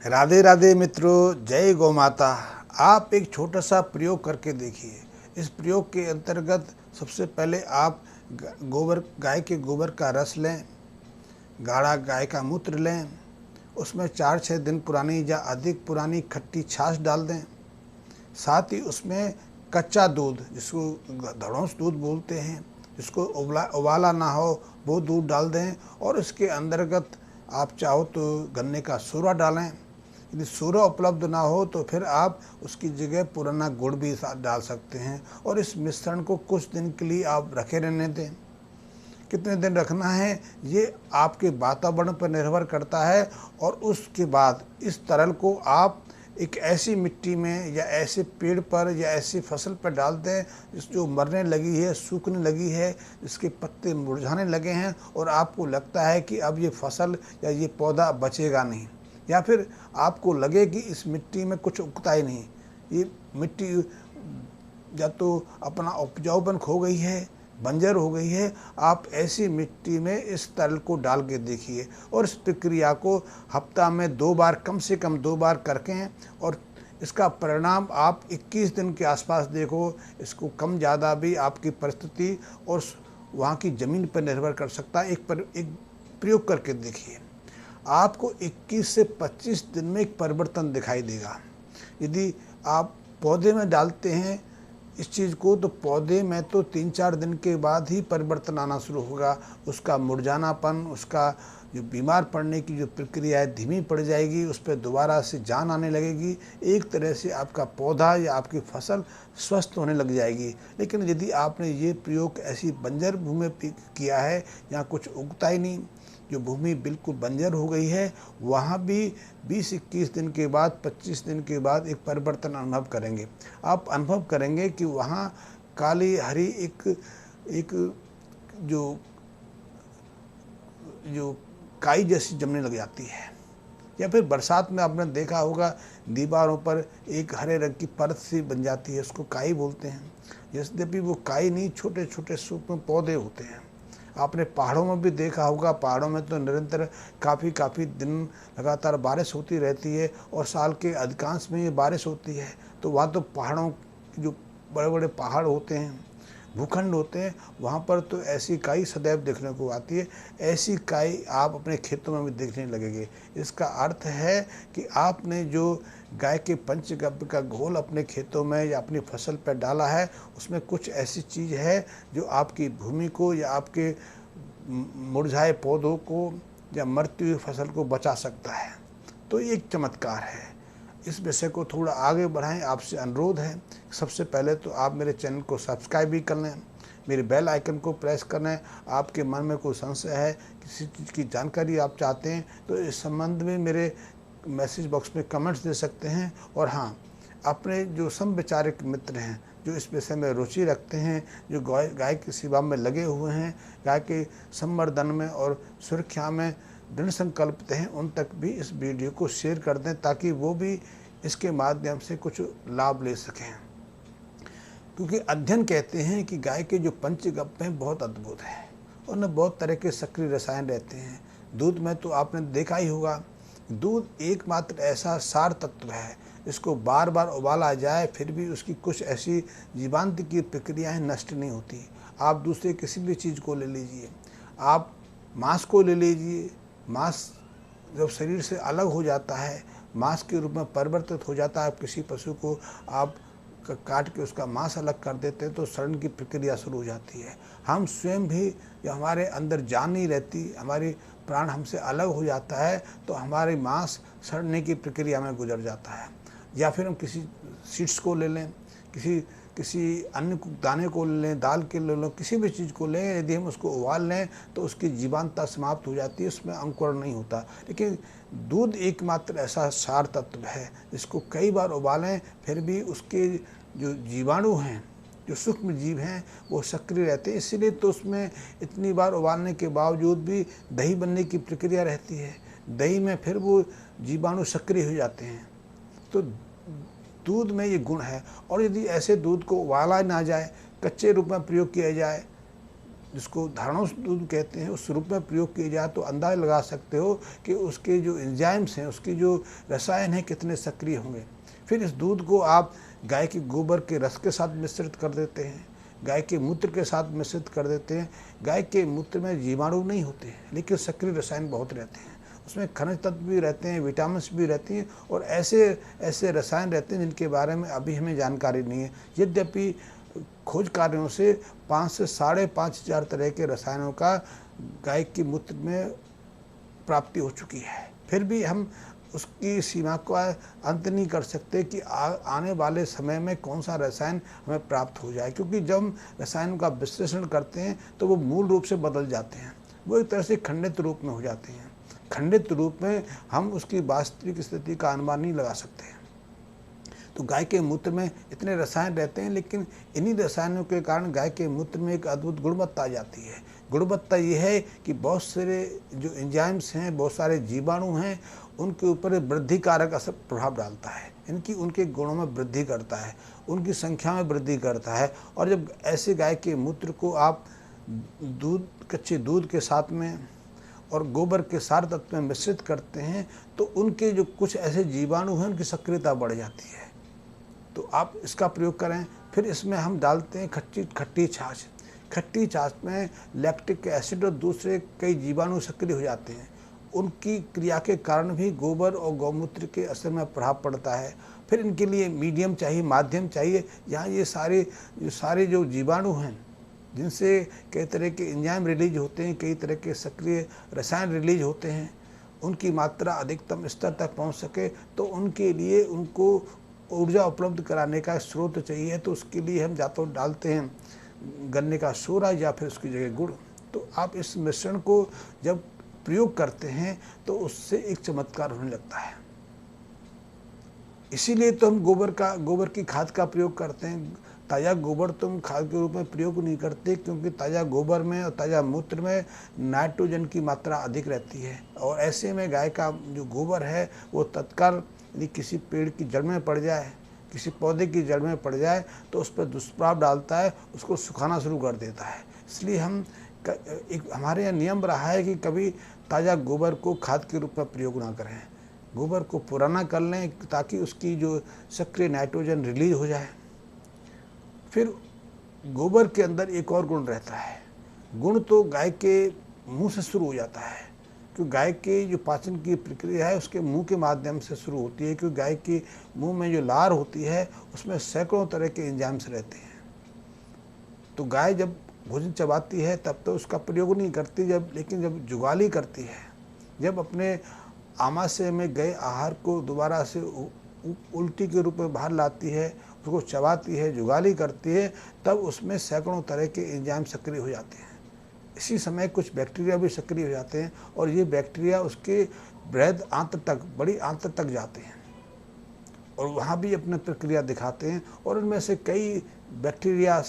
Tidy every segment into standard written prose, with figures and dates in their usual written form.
राधे राधे मित्रों, जय गौ माता। आप एक छोटा सा प्रयोग करके देखिए। इस प्रयोग के अंतर्गत सबसे पहले आप गाय के गोबर का रस लें, गाढ़ा गाय का मूत्र लें, उसमें 4-6 दिन पुरानी या अधिक पुरानी खट्टी छाछ डाल दें। साथ ही उसमें कच्चा दूध, जिसको धड़ोस दूध बोलते हैं, जिसको उबाला ना हो, वो दूध डाल दें। और इसके अंतर्गत आप चाहो तो गन्ने का सूरा डालें। यदि सूरा उपलब्ध ना हो तो फिर आप उसकी जगह पुराना गुड़ भी डाल सकते हैं। और इस मिश्रण को कुछ दिन के लिए आप रखे रहने दें। कितने दिन रखना है ये आपके वातावरण पर निर्भर करता है। और उसके बाद इस तरल को आप एक ऐसी मिट्टी में या ऐसे पेड़ पर या ऐसी फसल पर डाल दें जो मरने लगी है, सूखने लगी है, जिसके पत्ते मुरझाने लगे हैं और आपको लगता है कि अब ये फसल या ये पौधा बचेगा नहीं, या फिर आपको लगे कि इस मिट्टी में कुछ उगता ही नहीं, ये मिट्टी या तो अपना उपजाऊपन खो गई है, बंजर हो गई है। आप ऐसी मिट्टी में इस तरल को डाल के देखिए और इस प्रक्रिया को हफ्ता में 2 बार, कम से कम 2 बार करके, और इसका परिणाम आप 21 दिन के आसपास देखो। इसको कम ज़्यादा भी आपकी परिस्थिति और वहाँ की ज़मीन पर निर्भर कर सकता है। एक प्रयोग करके देखिए, आपको 21 से 25 दिन में एक परिवर्तन दिखाई देगा। यदि आप पौधे में डालते हैं इस चीज़ को, तो पौधे में तो 3-4 दिन के बाद ही परिवर्तन आना शुरू होगा। उसका मुरझानापन, उसका जो बीमार पड़ने की जो प्रक्रिया है धीमी पड़ जाएगी, उस पर दोबारा से जान आने लगेगी। एक तरह से आपका पौधा या आपकी फसल स्वस्थ होने लग जाएगी। लेकिन यदि आपने ये प्रयोग ऐसी बंजर भूमि पर किया है, यहाँ कुछ उगता ही नहीं, जो भूमि बिल्कुल बंजर हो गई है, वहाँ भी 20-21 दिन के बाद, 25 दिन के बाद एक परिवर्तन अनुभव करेंगे। आप अनुभव करेंगे कि वहाँ काली हरी एक जो जो काई जैसी जमने लग जाती है। या फिर बरसात में आपने देखा होगा दीवारों पर एक हरे रंग की परत सी बन जाती है, उसको काई बोलते हैं। यद्यपि वो काई नहीं, छोटे छोटे सूक्ष्म पौधे होते हैं। आपने पहाड़ों में भी देखा होगा, पहाड़ों में तो निरंतर काफ़ी दिन लगातार बारिश होती रहती है और साल के अधिकांश में ये बारिश होती है। तो वहाँ तो पहाड़ों जो बड़े बड़े पहाड़ होते हैं, भूखंड होते हैं, वहाँ पर तो ऐसी काई सदैव देखने को आती है। ऐसी काई आप अपने खेतों में भी देखने लगेंगे। इसका अर्थ है कि आपने जो गाय के पंचगव्य का घोल अपने खेतों में या अपनी फसल पर डाला है, उसमें कुछ ऐसी चीज़ है जो आपकी भूमि को या आपके मुरझाए पौधों को या मरती हुई फसल को बचा सकता है। तो ये एक चमत्कार है। इस विषय को थोड़ा आगे बढ़ाएं, आपसे अनुरोध है। सबसे पहले तो आप मेरे चैनल को सब्सक्राइब भी कर लें, मेरे बेल आइकन को प्रेस कर लें। आपके मन में कोई संशय है, किसी चीज़ की जानकारी आप चाहते हैं, तो इस संबंध में मेरे मैसेज बॉक्स में कमेंट्स दे सकते हैं। और हाँ, अपने जो समविचारक मित्र हैं, जो इस विषय में रुचि रखते हैं, जो गाय की सेवा में लगे हुए हैं, गाय के संवर्धन में और सुरक्षा में दृढ़ संकल्पित हैं, उन तक भी इस वीडियो को शेयर कर दें ताकि वो भी इसके माध्यम से कुछ लाभ ले सकें। क्योंकि अध्ययन कहते हैं कि गाय के जो पंचगव्य हैं बहुत अद्भुत है, उनमें बहुत तरह के सक्रिय रसायन रहते हैं। दूध में तो आपने देखा ही होगा, दूध एकमात्र ऐसा सार तत्व है जिसको बार बार उबाला जाए फिर भी उसकी कुछ ऐसी जीवांत की प्रक्रियाएँ नष्ट नहीं होती। आप दूसरे किसी भी चीज़ को ले लीजिए, आप मांस को ले लीजिए, मांस जब शरीर से अलग हो जाता है, मांस के रूप में परिवर्तित हो जाता है, किसी पशु को आप काट के उसका मांस अलग कर देते हैं तो सड़न की प्रक्रिया शुरू हो जाती है। हम स्वयं भी जब हमारे अंदर जान नहीं रहती, हमारी प्राण हमसे अलग हो जाता है, तो हमारे मांस सड़ने की प्रक्रिया में गुजर जाता है। या फिर हम किसी सीड्स को ले लें, किसी अन्य दाने को ले लें, दाल के ले लें, किसी भी चीज़ को लें, यदि हम उसको उबाल लें तो उसकी जीवांतता समाप्त हो जाती है, उसमें अंकुरण नहीं होता। लेकिन दूध एकमात्र ऐसा सार तत्व है जिसको कई बार उबालें फिर भी उसके जो जीवाणु हैं, जो सूक्ष्म जीव हैं, वो सक्रिय रहते हैं। इसीलिए तो उसमें इतनी बार उबालने के बावजूद भी दही बनने की प्रक्रिया रहती है। दही में फिर वो जीवाणु सक्रिय हो जाते हैं। तो दूध में ये गुण है। और यदि ऐसे दूध को उबाला ना जाए, कच्चे रूप में प्रयोग किया जाए, जिसको धारणों दूध कहते हैं उस रूप में प्रयोग किया जाए तो अंदाज लगा सकते हो कि उसके जो एंजाइम्स हैं, उसकी जो रसायन हैं कितने सक्रिय होंगे। फिर इस दूध को आप गाय के गोबर के रस के साथ मिश्रित कर देते हैं, गाय के मूत्र के साथ मिश्रित कर देते हैं। गाय के मूत्र में जीवाणु नहीं होते हैं, लेकिन सक्रिय रसायन बहुत रहते हैं, उसमें खनिज तत्व भी रहते हैं, विटामिन्स भी रहती हैं और ऐसे ऐसे रसायन रहते हैं जिनके बारे में अभी हमें जानकारी नहीं है। यद्यपि खोज कार्यों से 5 से 5,500 तरह के रसायनों का गाय के मूत्र में प्राप्ति हो चुकी है, फिर भी हम उसकी सीमा को अंत नहीं कर सकते कि आने वाले समय में कौन सा रसायन हमें प्राप्त हो जाए, क्योंकि जब हम रसायनों का विश्लेषण करते हैं तो वो मूल रूप से बदल जाते हैं, वो एक तरह से खंडित रूप में हो जाते हैं। खंडित रूप में हम उसकी वास्तविक स्थिति का अनुमान नहीं लगा सकते। तो गाय के मूत्र में इतने रसायन रहते हैं, लेकिन इन्हीं रसायनों के कारण गाय के मूत्र में एक अद्भुत गुणवत्ता आ जाती है। गुणवत्ता ये है कि बहुत सारे जो एंजाइम्स हैं, बहुत सारे जीवाणु हैं, उनके ऊपर वृद्धि कारक असर प्रभाव डालता है, उनके गुणों में वृद्धि करता है, उनकी संख्या में वृद्धि करता है। और जब ऐसे गाय के मूत्र को आप कच्चे दूध के साथ में और गोबर के सार तत्व में मिश्रित करते हैं तो उनके जो कुछ ऐसे जीवाणु हैं उनकी सक्रियता बढ़ जाती है। तो आप इसका प्रयोग करें। फिर इसमें हम डालते हैं खट्टी छाछ। खट्टी छाछ में लैक्टिक एसिड और दूसरे कई जीवाणु सक्रिय हो जाते हैं, उनकी क्रिया के कारण भी गोबर और गौमूत्र के असर में प्रभाव पड़ता है। फिर इनके लिए मीडियम चाहिए, माध्यम चाहिए, यहाँ ये सारे जो जीवाणु हैं जिनसे कई तरह के एंजाइम रिलीज होते हैं, कई तरह के सक्रिय रसायन रिलीज होते हैं, उनकी मात्रा अधिकतम स्तर तक पहुंच सके तो उनके लिए उनको ऊर्जा उपलब्ध कराने का स्रोत चाहिए। तो उसके लिए हम या तो डालते हैं गन्ने का सोरा या फिर उसकी जगह गुड़। तो आप इस मिश्रण को जब प्रयोग करते हैं तो उससे एक चमत्कार होने लगता है। इसीलिए तो हम गोबर की खाद का प्रयोग करते हैं। ताज़ा गोबर तो हम खाद के रूप में प्रयोग नहीं करते, क्योंकि ताज़ा गोबर में और ताज़ा मूत्र में नाइट्रोजन की मात्रा अधिक रहती है और ऐसे में गाय का जो गोबर है वो तत्काल यदि किसी पेड़ की जड़ में पड़ जाए, किसी पौधे की जड़ में पड़ जाए तो उस पर दुष्प्रभाव डालता है, उसको सुखाना शुरू कर देता है। इसलिए हमारे यहाँ नियम रहा है कि कभी ताज़ा गोबर को खाद के रूप में प्रयोग ना करें। गोबर को पुराना कर लें ताकि उसकी जो सक्रिय नाइट्रोजन रिलीज हो जाए। फिर गोबर के अंदर एक और गुण रहता है। गुण तो गाय के मुंह से शुरू हो जाता है, क्योंकि गाय के जो पाचन की प्रक्रिया है उसके मुंह के माध्यम से शुरू होती है, क्योंकि गाय के मुंह में जो लार होती है उसमें सैकड़ों तरह के एंजाइम्स रहते हैं। तो गाय जब भोजन चबाती है तब तो उसका प्रयोग नहीं करती, लेकिन जब जुगाली करती है, जब अपने आमाशय में गए आहार को दोबारा से उल्टी के रूप में बाहर लाती है, उसको चबाती है, जुगाली करती है, तब उसमें सैकड़ों तरह के एंजाइम सक्रिय हो जाते हैं। इसी समय कुछ बैक्टीरिया भी सक्रिय हो जाते हैं और ये बैक्टीरिया उसके बृहद आंत्र तक, बड़ी आंत्र तक जाते हैं और वहाँ भी अपनी प्रक्रिया दिखाते हैं। और उनमें से कई बैक्टीरिया,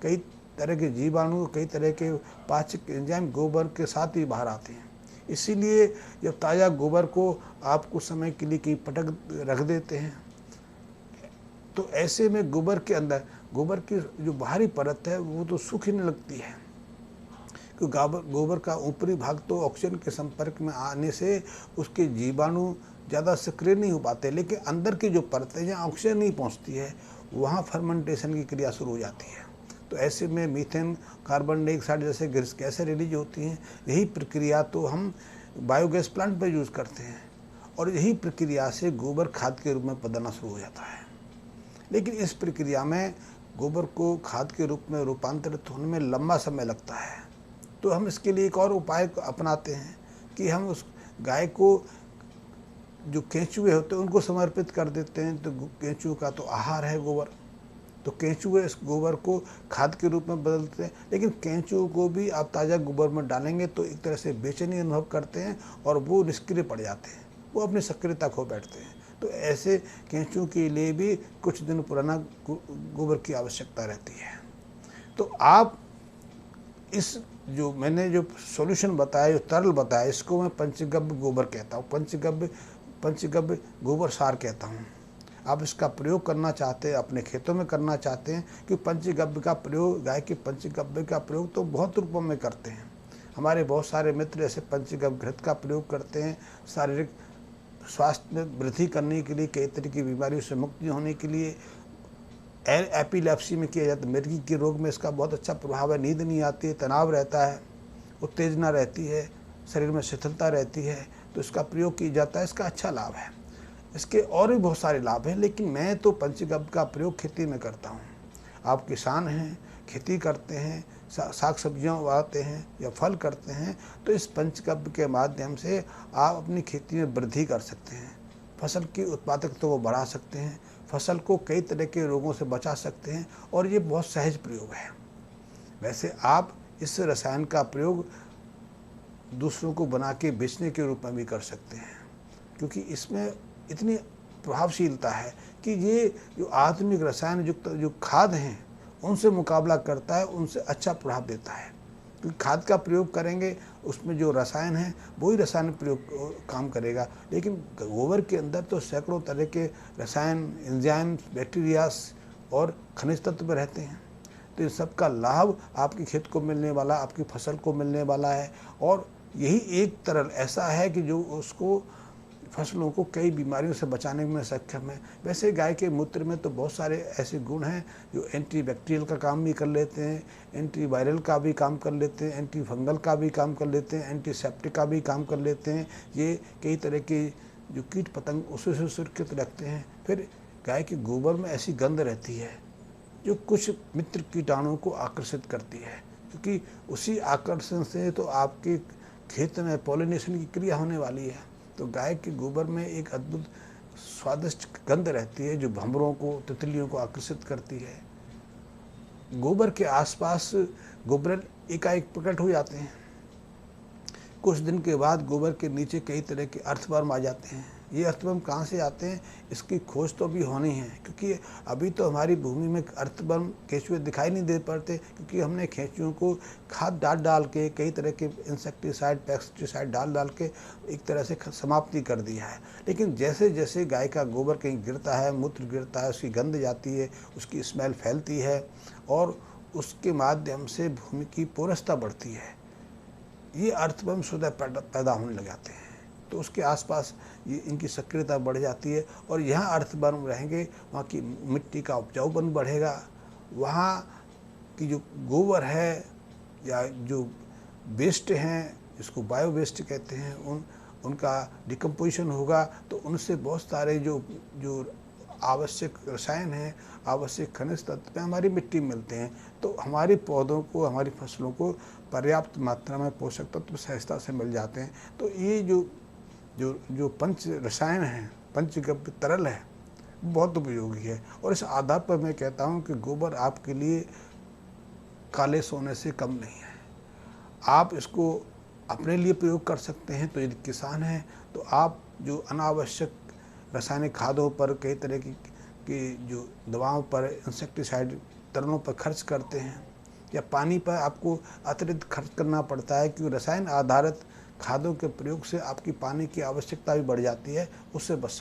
कई तरह के जीवाणु, कई तरह के पाचक एंजाइम गोबर के साथ ही बाहर आते हैं। इसीलिए जब ताज़ा गोबर को आप कुछ समय के लिए कहीं पटक रख देते हैं तो ऐसे में गोबर के अंदर गोबर की जो बाहरी परत है वो तो सूखने लगती है, क्योंकि गोबर का ऊपरी भाग तो ऑक्सीजन के संपर्क में आने से उसके जीवाणु ज़्यादा सक्रिय नहीं हो पाते, लेकिन अंदर की जो परत है जहाँ ऑक्सीजन नहीं पहुँचती है वहाँ फर्मेंटेशन की क्रिया शुरू हो जाती है। तो ऐसे में मीथेन, कार्बन डाइऑक्साइड जैसे गैसें रिलीज होती हैं। यही प्रक्रिया तो हम बायोगैस प्लांट पर यूज़ करते हैं और यही प्रक्रिया से गोबर खाद के रूप में बदलना शुरू हो जाता है। लेकिन इस प्रक्रिया में गोबर को खाद के रूप में रूपांतरित होने में लंबा समय लगता है। तो हम इसके लिए एक और उपाय अपनाते हैं कि हम उस गाय को जो केंचुए होते हैं उनको समर्पित कर देते हैं। तो केंचुए का तो आहार है गोबर, तो केंचुए इस गोबर को खाद के रूप में बदलते हैं। लेकिन केंचुए को भी आप ताज़ा गोबर में डालेंगे तो एक तरह से बेचैनी अनुभव करते हैं और वो निष्क्रिय पड़ जाते हैं, वो अपनी सक्रियता खो बैठते हैं। तो ऐसे केंचुओं के लिए भी कुछ दिन पुराना गोबर की आवश्यकता रहती है। तो आप इस जो मैंने जो सॉल्यूशन बताया, जो तरल बताया, इसको मैं पंचगव्य गोबर कहता हूँ, पंचगव्य गोबर सार कहता हूँ। आप इसका प्रयोग करना चाहते हैं, अपने खेतों में करना चाहते हैं, कि पंचगव्य का प्रयोग, गाय के पंचगव्य का प्रयोग तो बहुत रूपों में करते हैं। हमारे बहुत सारे मित्र ऐसे पंचगव्य घृत का प्रयोग करते हैं शारीरिक स्वास्थ्य में वृद्धि करने के लिए, कई तरह की बीमारियों से मुक्ति होने के लिए। एपिलेप्सी में किया जाता है, मिर्गी के रोग में इसका बहुत अच्छा प्रभाव है। नींद नहीं आती है, तनाव रहता है, उत्तेजना रहती है, शरीर में शिथिलता रहती है, तो इसका प्रयोग किया जाता है। इसका अच्छा लाभ है। इसके और भी बहुत सारे लाभ हैं, लेकिन मैं तो पंचगव्य का प्रयोग खेती में करता हूँ। आप किसान हैं, खेती करते हैं, साग सब्जियाँ उगाते हैं या फल करते हैं, तो इस पंचगव्य के माध्यम से आप अपनी खेती में वृद्धि कर सकते हैं, फसल की उत्पादकता को बढ़ा सकते हैं, फसल को कई तरह के रोगों से बचा सकते हैं, और ये बहुत सहज प्रयोग है। वैसे आप इस रसायन का प्रयोग दूसरों को बना के बेचने के रूप में भी कर सकते हैं, क्योंकि इसमें इतनी प्रभावशीलता है कि ये जो आधुनिक रसायन युक्त जो खाद हैं उनसे मुकाबला करता है, उनसे अच्छा प्रभाव देता है। क्योंकि खाद का प्रयोग करेंगे, उसमें जो रसायन है वही रसायन प्रयोग काम करेगा, लेकिन गोबर के अंदर तो सैकड़ों तरह के रसायन, एंजाइम्स, बैक्टीरियास और खनिज तत्व रहते हैं। तो इन सब का लाभ आपके खेत को मिलने वाला, आपकी फसल को मिलने वाला है। और यही एक तरल ऐसा है कि जो उसको फसलों को कई बीमारियों से बचाने में सक्षम है। वैसे गाय के मूत्र में तो बहुत सारे ऐसे गुण हैं जो एंटीबैक्टीरियल का काम भी कर लेते हैं, एंटीवायरल का भी काम कर लेते हैं, एंटी फंगल का भी काम कर लेते हैं, एंटीसेप्टिक का भी काम कर लेते हैं। ये कई तरह के जो कीट पतंग उससे सुरक्षित रखते हैं। फिर गाय के गोबर में ऐसी गंध रहती है जो कुछ मित्र कीटाणुओं को आकर्षित करती है, क्योंकि उसी आकर्षण से तो आपके खेत में पॉलिनेशन की क्रिया होने वाली है। तो गाय के गोबर में एक अद्भुत स्वादिष्ट गंध रहती है जो भंवरों को, तितलियों को आकर्षित करती है। गोबर के आसपास गोबरल एकाएक प्रकट हो जाते हैं। कुछ दिन के बाद गोबर के नीचे कई तरह के अर्थवर्म आ जाते हैं। ये अर्थवर्म कहाँ से आते हैं, इसकी खोज तो भी होनी है, क्योंकि अभी तो हमारी भूमि में अर्थवर्म, केंचुए दिखाई नहीं दे पाते, क्योंकि हमने केंचुओं को खाद डाल के, कई तरह के इंसेक्टिसाइड, पेस्टिसाइड डाल के एक तरह से समाप्ति कर दिया है। लेकिन जैसे जैसे गाय का गोबर कहीं गिरता है, मूत्र गिरता है, उसकी गंध जाती है, उसकी स्मेल फैलती है, और उसके माध्यम से भूमि की पोरसता बढ़ती है। ये अर्थवर्म स्वतः पैदा होने लग जाते हैं, तो उसके आसपास ये इनकी सक्रियता बढ़ जाती है, और यहाँ अर्थवर्म रहेंगे, वहाँ की मिट्टी का उपजाऊपन बढ़ेगा, वहाँ की जो गोबर है या जो वेस्ट हैं, जिसको बायो वेस्ट कहते हैं, उनका डिकम्पोजिशन होगा, तो उनसे बहुत सारे जो आवश्यक रसायन हैं, आवश्यक खनिज तत्व हमारी मिट्टी में मिलते हैं। तो हमारे पौधों को, हमारी फसलों को पर्याप्त मात्रा में पोषक तत्व सहजता से मिल जाते हैं। तो ये जो पंच रसायन हैं, पंचगव्य तरल है, बहुत उपयोगी है। और इस आधार पर मैं कहता हूँ कि गोबर आपके लिए काले सोने से कम नहीं है। आप इसको अपने लिए प्रयोग कर सकते हैं। तो यदि किसान हैं तो आप जो अनावश्यक रासायनिक खादों पर, कई तरह की जो दवाओं पर, इंसेक्टिसाइड तरलों पर खर्च करते हैं, या पानी पर आपको अतिरिक्त खर्च करना पड़ता है, क्योंकि रसायन आधारित खादों के प्रयोग से आपकी पानी की आवश्यकता भी बढ़ जाती है, उससे बच सकते हैं।